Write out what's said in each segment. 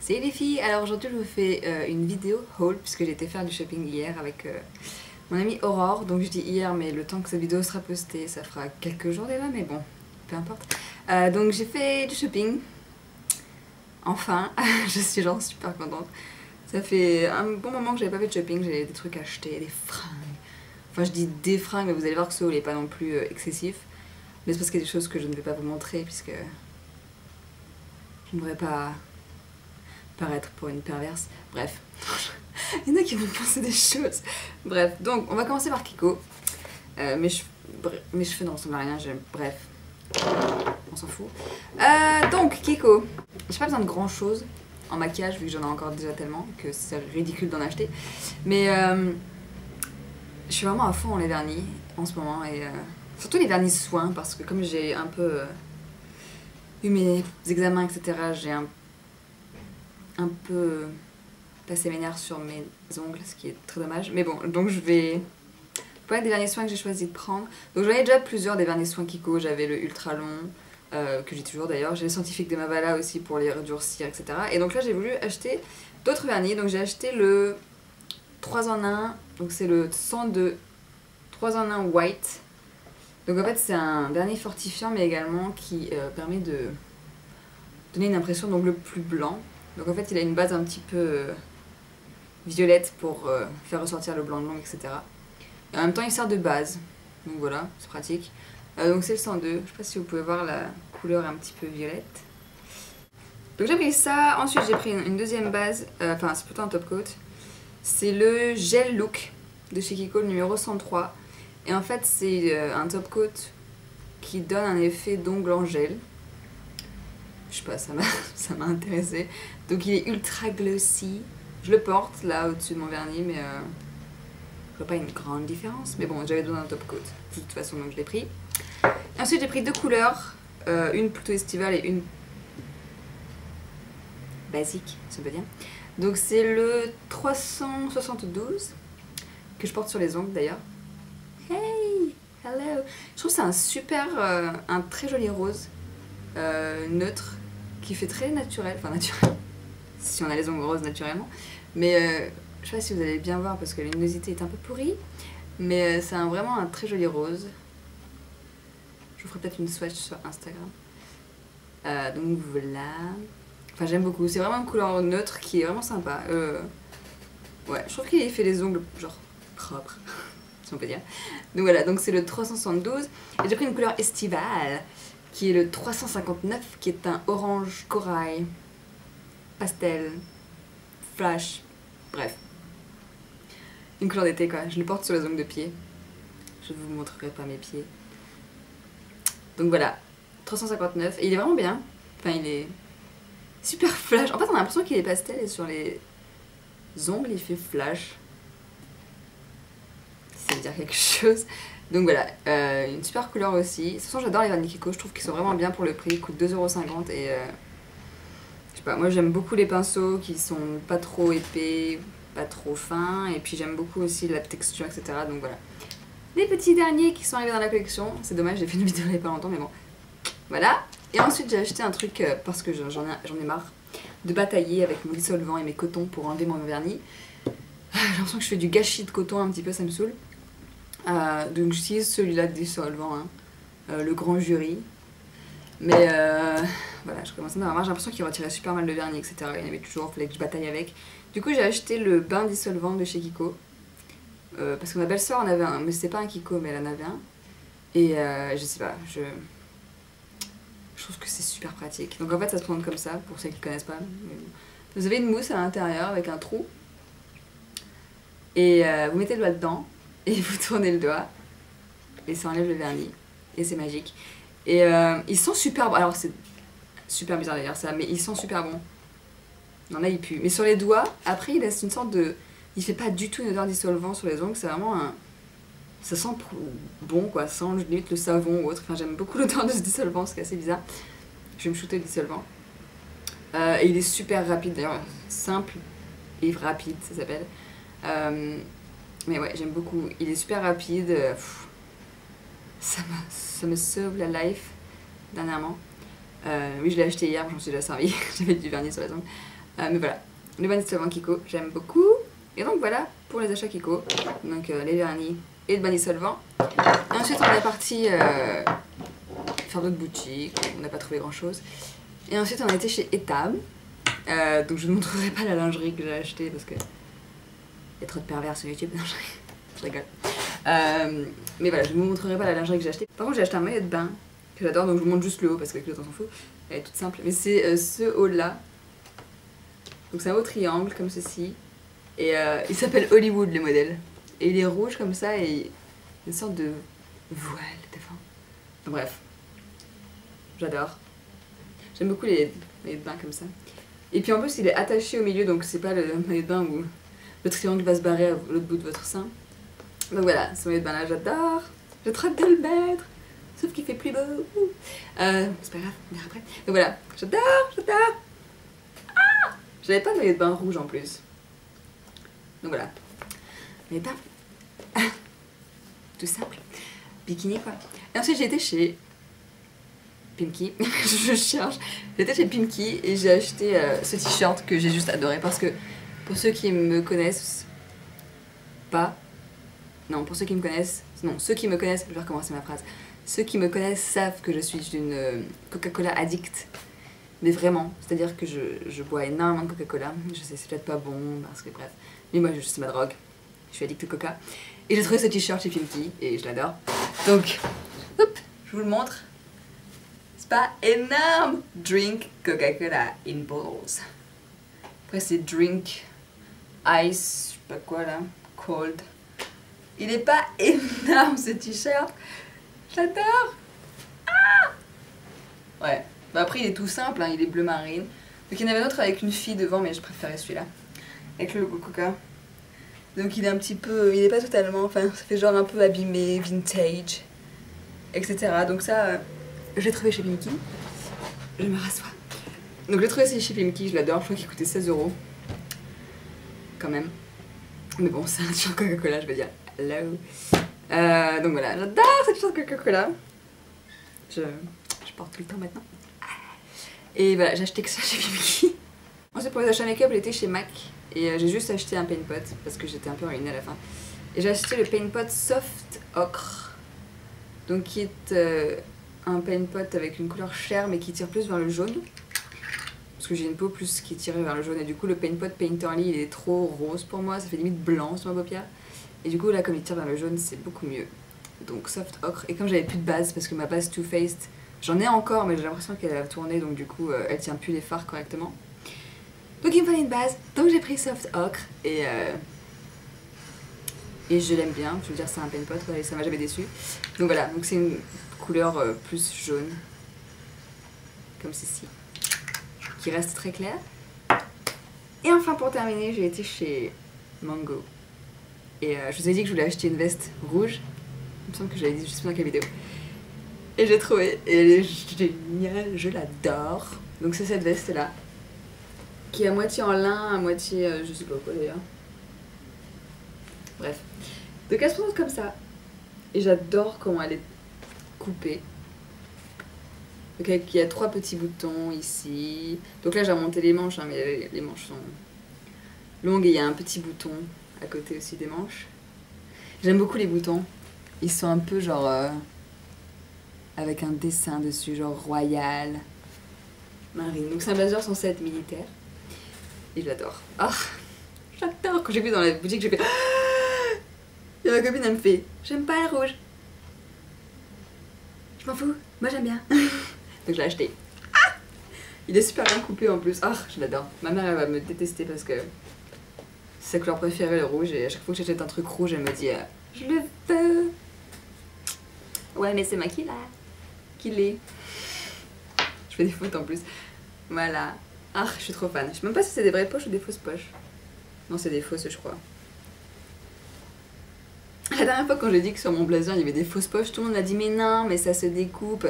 Salut les filles, alors aujourd'hui je vous fais une vidéo haul puisque j'ai été faire du shopping hier avec mon amie Aurore. Donc je dis hier mais le temps que cette vidéo sera postée ça fera quelques jours déjà, mais bon, peu importe. Donc j'ai fait du shopping, enfin, je suis genre super contente. Ça fait un bon moment que j'avais pas fait de shopping, j'avais des trucs à acheter, des fringues. Enfin je dis des fringues mais vous allez voir que ce haul n'est pas non plus excessif. Mais c'est parce qu'il y a des choses que je ne vais pas vous montrer puisque je ne voudrais pas paraître pour une perverse. Bref, il y en a qui vont penser des choses. Bref, donc on va commencer par Kiko. Mes cheveux ne ressemblent à rien, bref, on s'en fout. Donc Kiko, j'ai pas besoin de grand chose en maquillage vu que j'en ai encore déjà tellement que c'est ridicule d'en acheter. Mais je suis vraiment à fond dans les vernis en ce moment et surtout les vernis soins parce que comme j'ai un peu eu mes examens etc, j'ai un peu passer mes nerfs sur mes ongles, ce qui est très dommage. Mais bon, donc je vais parler des vernis soins que j'ai choisi de prendre. Donc j'en ai déjà plusieurs des vernis soins Kiko. J'avais le ultra long, que j'ai toujours d'ailleurs. J'ai le scientifique de Mavala aussi pour les redurcir, etc. Et donc là j'ai voulu acheter d'autres vernis. Donc j'ai acheté le 3 en 1. Donc c'est le 102 3 en 1 white. Donc en fait c'est un vernis fortifiant mais également qui permet de donner une impression d'ongle plus blanc. Donc en fait il a une base un petit peu violette pour faire ressortir le blanc de l'ongle, etc. Et en même temps il sert de base, donc voilà, c'est pratique. Donc c'est le 102, je sais pas si vous pouvez voir la couleur un petit peu violette. Donc j'ai pris ça, ensuite j'ai pris une deuxième base, enfin c'est plutôt un top coat. C'est le Gel Look de chez Kiko, le numéro 103. Et en fait c'est un top coat qui donne un effet d'ongle en gel. Je sais pas, ça m'a intéressé. Donc il est ultra glossy. Je le porte là au-dessus de mon vernis, mais je vois pas une grande différence. Mais bon, j'avais besoin d'un top coat de toute façon, donc je l'ai pris. Ensuite, j'ai pris deux couleurs, une plutôt estivale et une basique, si on peut dire. Donc c'est le 372 que je porte sur les ongles d'ailleurs. Hey, hello. Je trouve que c'est un super, un très joli rose neutre qui fait très naturel, enfin naturel. Si on a les ongles roses naturellement, mais je sais pas si vous allez bien voir parce que la luminosité est un peu pourrie, mais c'est vraiment un très joli rose. Je vous ferai peut-être une swatch sur Instagram. Donc voilà, enfin j'aime beaucoup, c'est vraiment une couleur neutre qui est vraiment sympa. Ouais, je trouve qu'il fait les ongles genre propres, si on peut dire. Donc voilà, donc c'est le 372 et j'ai pris une couleur estivale qui est le 359 qui est un orange corail pastel, flash, bref. Une couleur d'été quoi, je le porte sur les ongles de pied. Je ne vous montrerai pas mes pieds. Donc voilà, 359, et il est vraiment bien. Enfin il est super flash. En fait on a l'impression qu'il est pastel et sur les ongles il fait flash. Ça veut dire quelque chose. Donc voilà, une super couleur aussi. De toute façon j'adore les vernis Kiko, je trouve qu'ils sont vraiment bien pour le prix. Ils coûtent 2,50 € et je sais pas, moi j'aime beaucoup les pinceaux qui sont pas trop épais, pas trop fins, et puis j'aime beaucoup aussi la texture, etc. Donc voilà. Les petits derniers qui sont arrivés dans la collection, c'est dommage, j'ai fait une vidéo il y a pas longtemps, mais bon. Voilà. Et ensuite j'ai acheté un truc, parce que j'en ai marre, de batailler avec mon dissolvant et mes cotons pour enlever mon vernis. J'ai l'impression que je fais du gâchis de coton un petit peu, ça me saoule. Donc j'utilise celui-là de dissolvant, hein, le grand jury. Mais voilà, je commence à en avoir marre, j'ai l'impression qu'il retirait super mal le vernis, etc. Il y en avait toujours, il fallait que je bataille avec. Du coup, j'ai acheté le bain dissolvant de chez Kiko. Parce que ma belle-sœur en avait un, mais c'était pas un Kiko, mais elle en avait un. Et je sais pas, je trouve que c'est super pratique. Donc en fait, ça se prend comme ça, pour ceux qui connaissent pas. Vous avez une mousse à l'intérieur avec un trou. Et vous mettez le doigt dedans, et vous tournez le doigt. Et ça enlève le vernis. Et c'est magique. Et ils sont super bons. Alors c'est super bizarre d'ailleurs ça, mais ils sont super bons. Non là il pue. Mais sur les doigts, après il laisse une sorte de... Il fait pas du tout une odeur dissolvant sur les ongles, c'est vraiment un... Ça sent bon quoi, ça sent limite le savon ou autre. Enfin j'aime beaucoup l'odeur de ce dissolvant, c'est assez bizarre. Je vais me shooter le dissolvant. Et il est super rapide d'ailleurs, simple et rapide ça s'appelle. Mais ouais j'aime beaucoup, il est super rapide. Ça me sauve la life dernièrement. Oui, je l'ai acheté hier, j'en suis déjà servi. J'avais du vernis sur les ongles. Mais voilà, le banni de solvant Kiko, j'aime beaucoup. Et donc voilà pour les achats Kiko. Donc les vernis et le banni solvant. Et ensuite on est parti faire d'autres boutiques, on n'a pas trouvé grand chose. Et ensuite on a été chez Etam. Donc je ne montrerai pas la lingerie que j'ai achetée parce que il y a trop de pervers sur YouTube. Non, je rigole. Mais voilà, je ne vous montrerai pas la lingerie que j'ai achetée. Par contre j'ai acheté un maillot de bain que j'adore, donc je vous montre juste le haut parce que les autres on s'en fout. Elle est toute simple, mais c'est ce haut là. Donc c'est un haut triangle comme ceci. Et il s'appelle Hollywood le modèle. Et il est rouge comme ça et une sorte de voile devant. Bref, j'adore. J'aime beaucoup les maillots de bain comme ça. Et puis en plus il est attaché au milieu, donc c'est pas le maillot de bain où le triangle va se barrer à l'autre bout de votre sein. Donc voilà, ce maillot de bain là j'adore. J'ai trop hâte de le mettre. Sauf qu'il fait plus beau. C'est pas grave, on verra après. Donc voilà, j'adore. Ah, j'avais pas de maillot de bain rouge en plus. Donc voilà. Maillot de bain. Tout simple. Bikini quoi. Et ensuite j'ai été chez Pimki. Je cherche. J'étais chez Pimki et j'ai acheté ce t-shirt que j'ai juste adoré parce que pour ceux qui me connaissent pas. Non, pour ceux qui me connaissent. Non, ceux qui me connaissent. Je vais recommencer ma phrase. Ceux qui me connaissent savent que je suis une Coca-Cola addict. Mais vraiment, c'est-à-dire que je bois énormément de Coca-Cola. Je sais, c'est peut-être pas bon, parce que bref. Mais moi, c'est ma drogue. Je suis addict au Coca. Et j'ai trouvé ce t-shirt chez Pimki, et je l'adore. Donc, hop, je vous le montre. C'est pas énorme. Drink Coca-Cola in balls. Après, c'est drink ice, je sais pas quoi là, cold. Il est pas énorme ce t-shirt. J'adore. Ah ouais. Bah après il est tout simple, hein, il est bleu marine. Donc il y en avait un autre avec une fille devant, mais je préférais celui-là. Avec le logo Coca. Donc il est un petit peu, il est pas totalement, enfin ça fait genre un peu abîmé, vintage, etc. Donc ça, je l'ai trouvé chez Pimki. Je me rassois. Donc je l'ai trouvé chez Pimki, je l'adore, je crois qu'il coûtait 16 €. Quand même. Mais bon, c'est un t-shirt Coca-Cola, je veux dire. Hello. Donc voilà, j'adore cette t-shirt Coca-Cola. Je porte tout le temps maintenant. Et voilà, j'ai acheté que ça chez Pimki. Ensuite pour les achats make-up, j'étais chez MAC. Et j'ai juste acheté un paint pot parce que j'étais un peu ruinée à la fin. Et j'ai acheté le paint pot Soft Ocre. Donc qui est un paint pot avec une couleur chair mais qui tire plus vers le jaune. Parce que j'ai une peau plus qui est tirée vers le jaune. Et du coup le paint pot Painterly il est trop rose pour moi. Ça fait limite blanc sur ma paupière. Et du coup là comme il tire vers le jaune c'est beaucoup mieux. Donc Soft Ocre. Et comme j'avais plus de base parce que ma base Too Faced, j'en ai encore mais j'ai l'impression qu'elle a tourné. Donc du coup elle tient plus les fards correctement. Donc il me fallait une base, donc j'ai pris Soft Ocre et je l'aime bien, je veux dire c'est un paint pot et ça m'a jamais déçu. Donc voilà, donc c'est une couleur plus jaune, comme ceci, qui reste très claire. Et enfin pour terminer, j'ai été chez Mango. Et je vous ai dit que je voulais acheter une veste rouge, il me semble que je l'avais dit, je sais pas dans quelle vidéo. Et j'ai trouvé, et elle est géniale, je l'adore. Donc c'est cette veste là. Qui est à moitié en lin, à moitié je sais pas quoi d'ailleurs. Bref. Donc elle se présente comme ça. Et j'adore comment elle est coupée. Donc il y a 3 petits boutons ici. Donc là j'ai remonté les manches, hein, mais les manches sont longues et il y a un petit bouton à côté aussi des manches. J'aime beaucoup les boutons. Ils sont un peu genre avec un dessin dessus, genre royal, marine. Donc c'est un blazer 107 militaire. Et je l'adore. Ah, j'adore. Quand j'ai vu dans la boutique, j'ai fait. Et ma copine, elle me fait j'aime pas le rouge. Je m'en fous. Moi, j'aime bien. Donc, je l'ai acheté. Ah, il est super bien coupé en plus. Ah, je l'adore. Ma mère, elle va me détester parce que c'est sa couleur préférée, le rouge. Et à chaque fois que j'achète un truc rouge, elle me dit je le veux. Ouais, mais c'est moi qui l'ai. Je fais des fautes en plus. Voilà. Ah, je suis trop fan. Je sais même pas si c'est des vraies poches ou des fausses poches. Non, c'est des fausses, je crois. La dernière fois, quand j'ai dit que sur mon blazer il y avait des fausses poches, tout le monde m'a dit mais non, mais ça se découpe.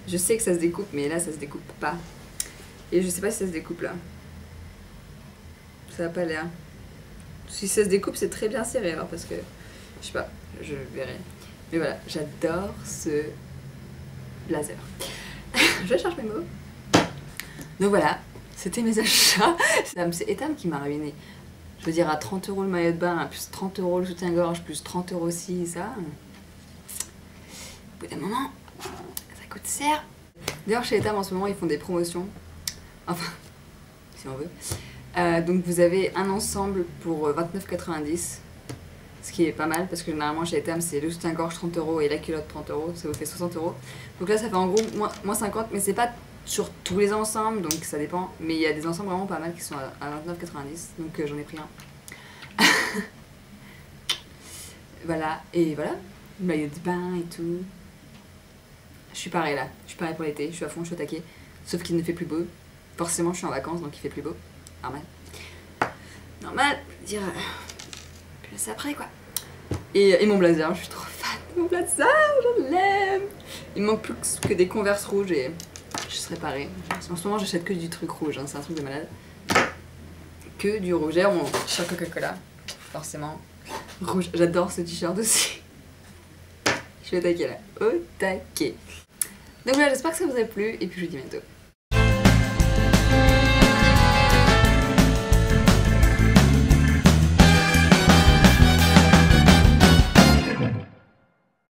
Je sais que ça se découpe, mais là ça se découpe pas. Et je sais pas si ça se découpe là. Ça a pas l'air. Si ça se découpe, c'est très bien serré alors parce que je sais pas, je verrai. Mais voilà, j'adore ce blazer. Je cherche mes mots. Donc voilà, C'était mes achats. C'est Etam qui m'a ruiné. Je veux dire, à 30 € le maillot de bain, plus 30 € le soutien-gorge, plus 30 € ci, ça. Au bout d'un moment, ça coûte cher. D'ailleurs, chez Etam en ce moment, ils font des promotions. Enfin, si on veut. Donc vous avez un ensemble pour 29,90 €. Ce qui est pas mal parce que généralement chez Etam c'est le soutien-gorge 30 € et la culotte 30 €, ça vous fait 60 €. Donc là ça fait en gros moins 50, mais c'est pas sur tous les ensembles donc ça dépend. Mais il y a des ensembles vraiment pas mal qui sont à 29,90 € donc j'en ai pris un. Voilà, et voilà, le maillot de bain et tout. Je suis pareil là, je suis pareil pour l'été, je suis à fond, je suis au taquet. Sauf qu'il ne fait plus beau. Forcément je suis en vacances donc il fait plus beau. Normal. Normal, je veux dire. Puis là c'est après quoi. Et mon blazer, je suis trop fan de mon blazer, je l'aime. Il me manque plus que des Converse rouges et je serai parée. En ce moment j'achète que du truc rouge, hein, c'est un truc de malade. Que du rouge. D'ailleurs mon t-shirt Coca-Cola, forcément. Rouge, j'adore ce t-shirt aussi. Je suis au taquet là, au taquet. Donc voilà, j'espère que ça vous a plu et puis je vous dis à bientôt.